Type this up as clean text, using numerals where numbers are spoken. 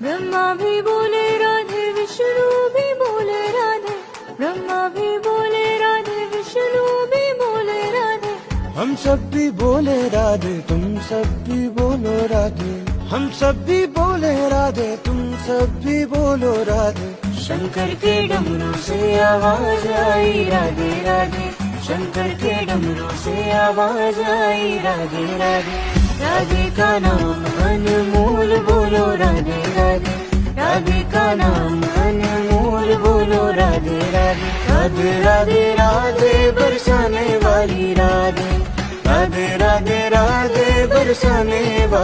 ब्रह्मा भी बोले राधे, विष्णु भी बोले राधे। ब्रह्मा भी बोले राधे, विष्णु भी बोले राधे। हम सब भी बोले राधे, तुम सब भी बोलो राधे। हम सब भी बोले राधे, तुम सब भी बोलो राधे। शंकर के डमरू से आवाज आई राधे राधे। शंकर के डमरू से आवाज आई राधे राधे। राधे का नाम अनमोल बोलो राधे राधे। राधे का नाम अनमोल बोलो राधे राधे। राधे राधे राधे बरसाने वाली राधे। राधे राधे राधे बरसाने वाली।